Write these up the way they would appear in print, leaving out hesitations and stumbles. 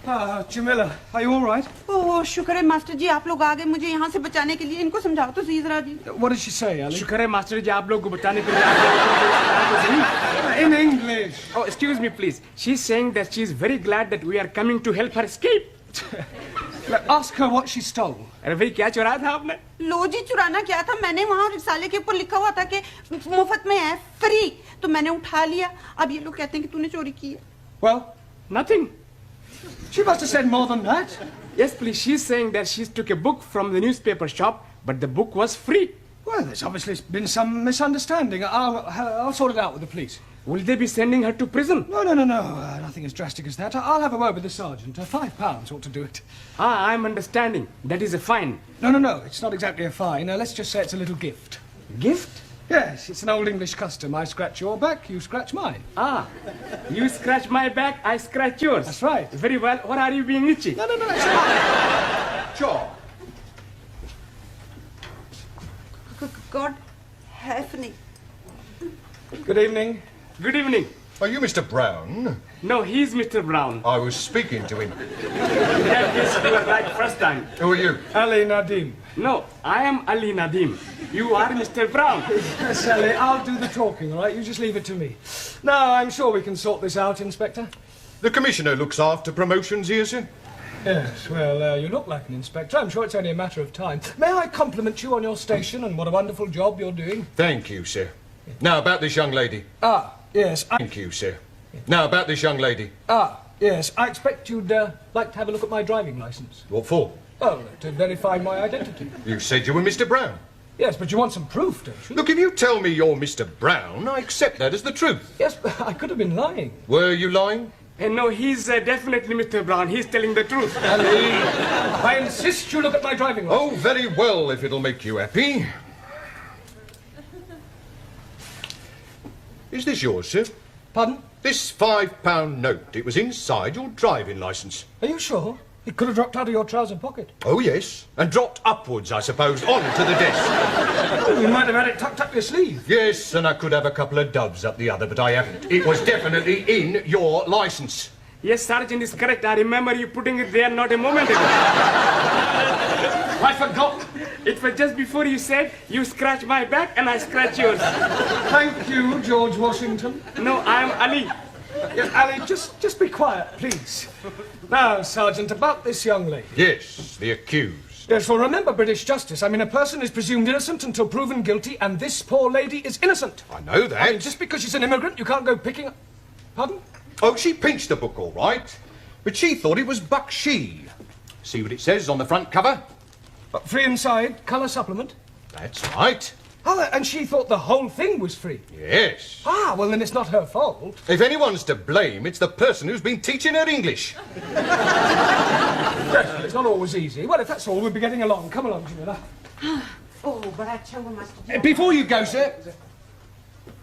Jamila, are you all right? ओह शुक्र है master जी आप लोग आ गए मुझे यहाँ से बचाने के लिए इनको समझाओ तो सही जरा जी What did she say, Ali? शुक्र है मास्टर जी आप लोग को बचाने के लिए आ गए। In English. Oh, excuse me, please. She's saying that she's very glad that we are coming to help her escape. Ask her what she stole. अरे भाई क्या चुराया था आपने? लो जी चुराना क्या था मैंने वहाँ रिसाले के ऊपर लिखा हुआ था कि मुफ्त में है फ्री तो मैंने उठा लिया अब ये लोग कहते हैं कि तूने चोरी की है Well, Nothing. she must have said more than that. Yes, please. She's saying that she took a book from the newspaper shop, but the book was free. Well, there's obviously been some misunderstanding. I'll sort it out with the police. Will they be sending her to prison? No. Nothing as drastic as that. I'll have a word with the sergeant. £5 ought to do it. Ah, I'm understanding. That is a fine. No. It's not exactly a fine. Let's just say it's a little gift. Gift? Yes, it's an old English custom. I scratch your back, you scratch mine. Ah, you scratch my back, I scratch yours. That's right. Very well. What are you being itchy? No, it's fine. Sure. God help me Good evening. Good evening. Are you Mr. Brown? No, he's Mr. Brown. I was speaking to him. Yeah, yes, you were right first time. Who are you? Ali Nadim. No, I am Ali Nadim. You are Mr. Brown. Yes, Ali, I'll do the talking, all right? You just leave it to me. No, I'm sure we can sort this out, Inspector. The Commissioner looks after promotions here, sir. Yes, well, you look like an inspector. I'm sure it's only a matter of time. May I compliment you on your station and what a wonderful job you're doing? Thank you, sir. Now, about this young lady. Yes. Thank you, sir. Now, about this young lady. Yes. I expect you'd like to have a look at my driving licence. What for? Well, to verify my identity. You said you were Mr. Brown. Yes, but you want some proof, don't you? Look, if you tell me you're Mr. Brown, I accept that as the truth. Yes, but I could have been lying. Were you lying? No, he's definitely Mr. Brown. He's telling the truth. Ali, I insist you look at my driving licence. Oh, very well, if it'll make you happy. Is this yours, sir? Pardon? This £5 note. It was inside your driving licence. Are you sure? It could have dropped out of your trouser pocket. Oh, yes. And dropped upwards, I suppose, onto the desk. You might have had it tucked up your sleeve. Yes, and I could have a couple of doves up the other, but I haven't. It was definitely in your licence. Yes, Sergeant is correct. I remember you putting it there not a moment ago. I forgot. It was just before you said, you scratch my back and I scratch yours. Thank you, George Washington. No, I am Ali. Yes, Ali, just be quiet, please. Now, Sergeant, about this young lady. Yes, the accused. Yes, well, remember British justice. I mean, a person is presumed innocent until proven guilty, and this poor lady is innocent. I know that. I mean, just because she's an immigrant, you can't go picking up... Pardon? Oh, she pinched the book, all right. But she thought it was Bakshi. See what it says on the front cover? Free inside, colour supplement. That's right. Oh, and she thought the whole thing was free. Yes. Ah, well, then it's not her fault. If anyone's to blame, it's the person who's been teaching her English. Yes, it's not always easy. Well, if that's all, we'll be getting along. Come along, Jamila. Oh, but I tell you, Master. Before you go, sir,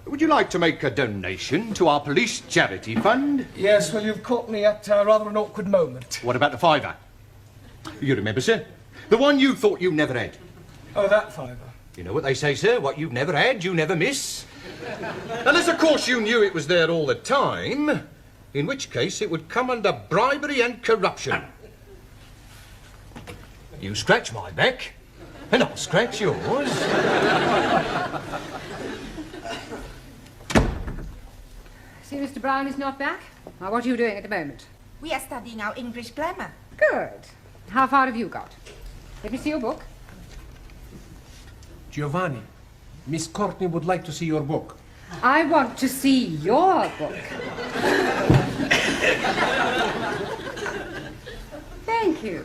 would you like to make a donation to our police charity fund? Yes, well, you've caught me at rather an awkward moment. What about the £5? You remember, sir? The one you thought you never had. Oh, that £5. You know what they say, sir? What you've never had, you never miss. Unless, of course, you knew it was there all the time, in which case it would come under bribery and corruption. You scratch my back, and I'll scratch yours. See, Mr. Brown is not back? Now, what are you doing at the moment? We are studying our English grammar. Good. How far have you got? Let me see your book. Giovanni, Miss Courtney would like to see your book. I want to see your book. Thank you.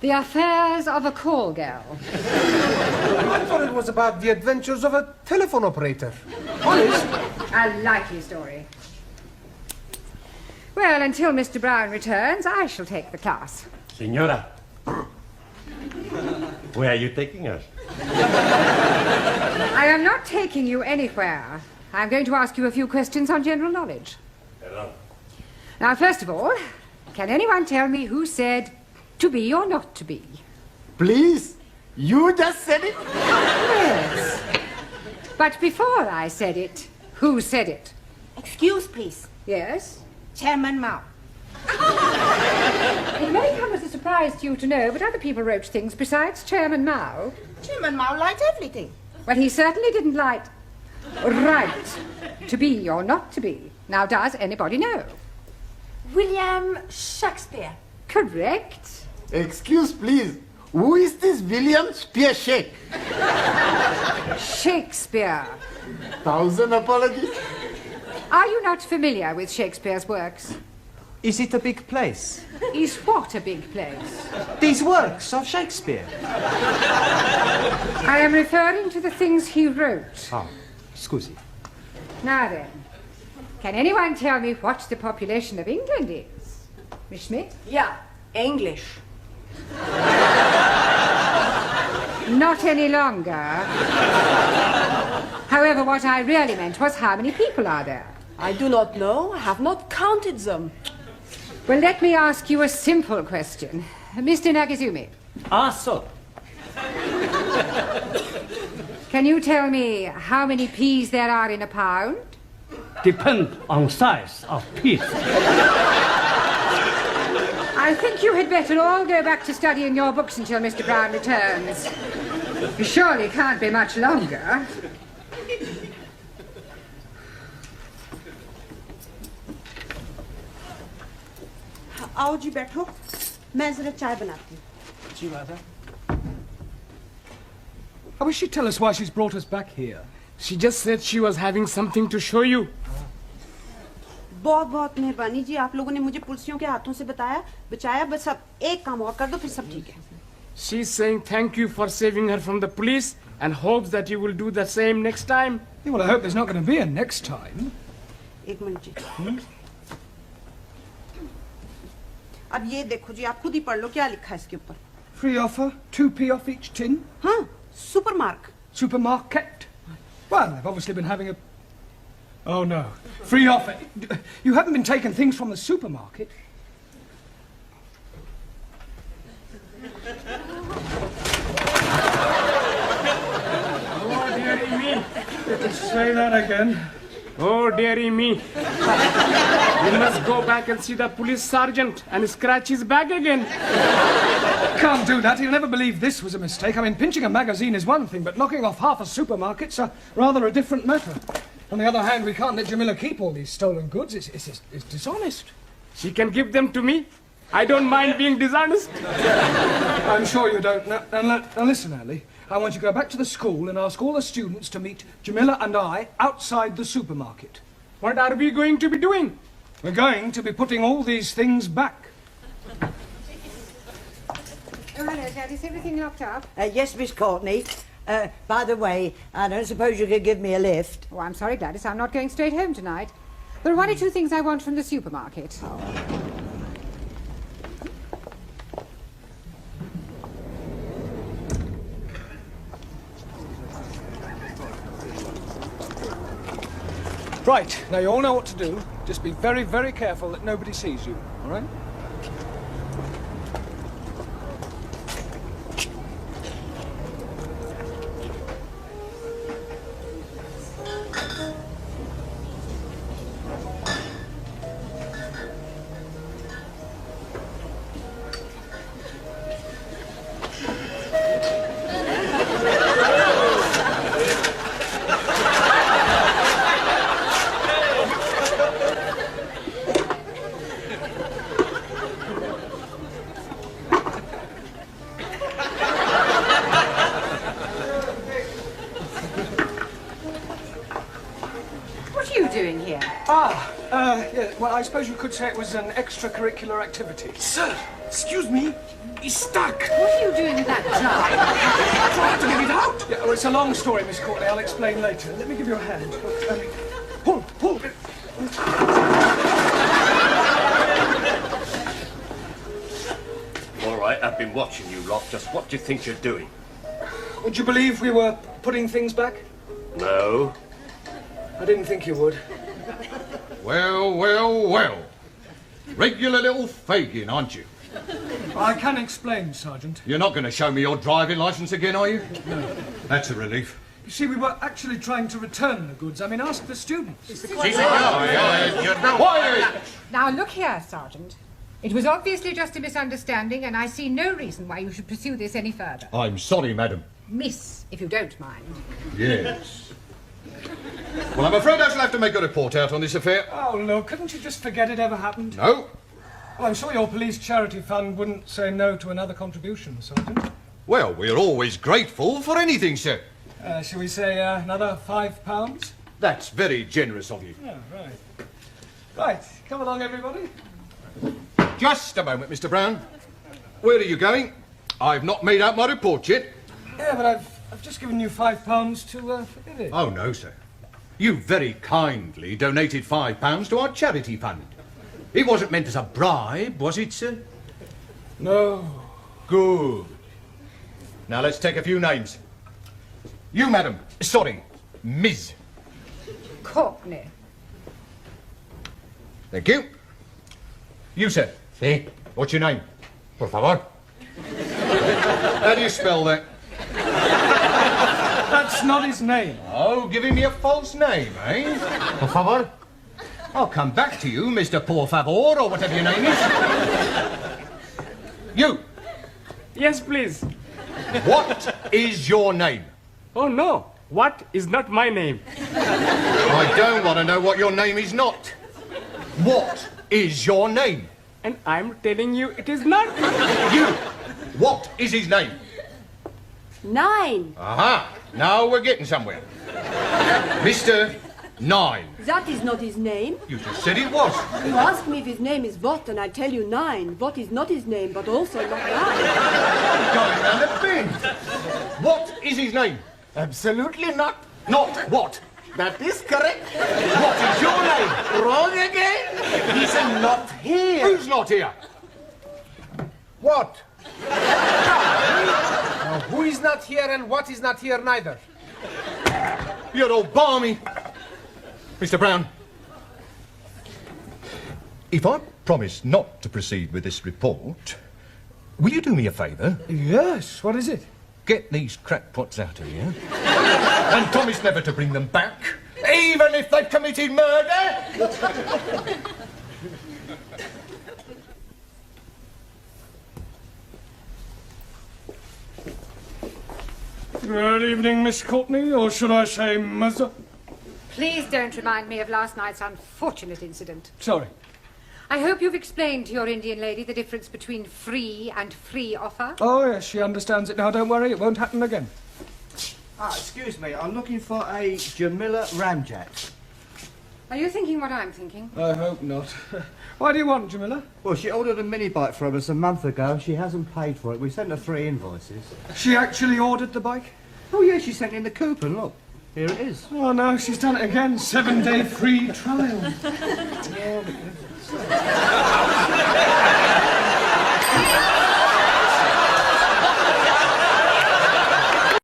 The Affairs of a Call Girl. I thought it was about the adventures of a telephone operator. Honest. A likely story. Well, until Mr. Brown returns, I shall take the class. Senora, where are you taking us? I am not taking you anywhere. I'm going to ask you a few questions on general knowledge. Hello. Now, first of all, can anyone tell me who said to be or not to be? Please, you just said it? Yes. But before I said it, who said it? Excuse, please. Yes? Chairman Mao. It may come as a surprise to you to know, but other people wrote things besides Chairman Mao. Chairman Mao liked everything. Well, he certainly didn't like right to be or not to be. Now, does anybody know? William Shakespeare. Correct. Excuse, please. Who is this William Spearshake? Shakespeare. Thousand apologies. Are you not familiar with Shakespeare's works? Is it a big place? Is what a big place? These works of Shakespeare. I am referring to the things he wrote. Oh, scusi. Now then, can anyone tell me what the population of England is? Miss Smith? Yeah, English. Not any longer. However, what I really meant was how many people are there? I do not know. I have not counted them. Well, let me ask you a simple question. Mr. Nagazumi, So. can you tell me how many peas there are in a pound? Depend on size of piece. I think you had better all go back to studying your books until Mr. Brown returns. He surely can't be much longer. आओ जी बैठो मैं जरा चाय बनाती हूँ जी माता. I wish she'd tell us why she's brought us back here. She just said she was having something to show you. बहुत बहुत मेहरबानी जी आप लोगों ने मुझे पुलिसियों के हाथों से बचाया बस अब एक काम और कर दो फिर सब ठीक है. She's saying thank you for saving her from the police and hopes that you will do the same next time. Yeah, well, I hope there's not going to be a next time. एक minute जी. अब ये देखो जी आप खुद ही पढ़ लो क्या लिखा है इसके ऊपर. Free offer, 2p off each tin. हाँ super mark. Supermarket. Well, they've obviously been having a... Oh, no. Free offer. You haven't been taking things from the supermarket. Oh, dearie me. Say that again. Oh, dearie me. You must go back and see the police sergeant and scratch his back again. Can't do that. He'll never believe this was a mistake. I mean, pinching a magazine is one thing, but knocking off half a supermarket's rather a different matter. On the other hand, we can't let Jamila keep all these stolen goods. It's dishonest. She can give them to me. I don't mind being dishonest. I'm sure you don't. Now listen, Ali. I want you to go back to the school and ask all the students to meet Jamila and I outside the supermarket. What are we going to be doing? We're going to be putting all these things back. Oh, hello, Dad. Is everything locked up? Yes, Miss Courtney. By the way, I don't suppose you could give me a lift. Oh, I'm sorry, Gladys. I'm not going straight home tonight. There are one or two things I want from the supermarket. Right, now you all know what to do. Just be very, very careful that nobody sees you, all right? Yeah, well, I suppose you could say it was an extracurricular activity. Sir, excuse me. He's stuck. What are you doing with that jar? Trying to get it out. Yeah, well, it's a long story, Miss Courtney. I'll explain later. Let me give you a hand. Look, pull. All right, I've been watching you lot. Just what do you think you're doing? Would you believe we were putting things back? No. I didn't think you would. Well. Regular little Fagin, aren't you? I can explain, Sergeant. You're not going to show me your driving licence again, are you? No. That's a relief. You see, we were actually trying to return the goods. I mean, ask the students. Quiet! Now, look here, Sergeant. It was obviously just a misunderstanding, and I see no reason why you should pursue this any further. I'm sorry, madam. Miss, if you don't mind. Yes. Well, I'm afraid I shall have to make a report out on this affair. Oh, look, couldn't you just forget it ever happened? No. Well, I'm sure your police charity fund wouldn't say no to another contribution, Sergeant. Well, we're always grateful for anything, sir. Shall we say another £5? That's very generous of you. Oh, right. Right, come along, everybody. Just a moment, Mr. Brown. Where are you going? I've not made out my report yet. Yeah, but I've just given you £5 to forget it. Oh, no, sir. You very kindly donated £5 to our charity fund. It wasn't meant as a bribe, was it, sir? No. Good. Now, let's take a few names. You, madam. Sorry, Ms. Courtney. Thank you. You, sir. Sí. What's your name? Por favor. How do you spell that? That's not his name. Oh, giving me a false name, eh? Por favor. I'll come back to you, Mr. Por Favor, or whatever your name is. You. Yes, please. What is your name? Oh, no. What is not my name? I don't want to know what your name is not. What is your name? And I'm telling you it is not. You. What is his name? 9. Aha. Now we're getting somewhere. Mr. 9. That is not his name. You just said it was. You ask me if his name is what, and I tell you 9. What is not his name, but also not 9. Going round the bend. What is his name? Absolutely not. Not what? That is correct. What is your name? Wrong again. He's not here. Who's not here? What? Now, who is not here and what is not here neither? You're all balmy. Mr. Brown, if I promise not to proceed with this report, will you do me a favour? Yes, what is it? Get these crackpots out of here and promise never to bring them back, even if they've committed murder. Good evening, Miss Courtney, or should I say Mother? Please don't remind me of last night's unfortunate incident. Sorry. I hope you've explained to your Indian lady the difference between free and free offer. Oh, yes, she understands it now. Don't worry, it won't happen again. Excuse me, I'm looking for a Jamila Ramjet. Are you thinking what I'm thinking? I hope not. Why do you want, Jamila? Well, she ordered a mini bike from us a month ago and she hasn't paid for it. We sent her 3 invoices. She actually ordered the bike? Oh, yeah, she sent in the coupon, look. Here it is. Oh, no, she's done it again. 7-day free trial.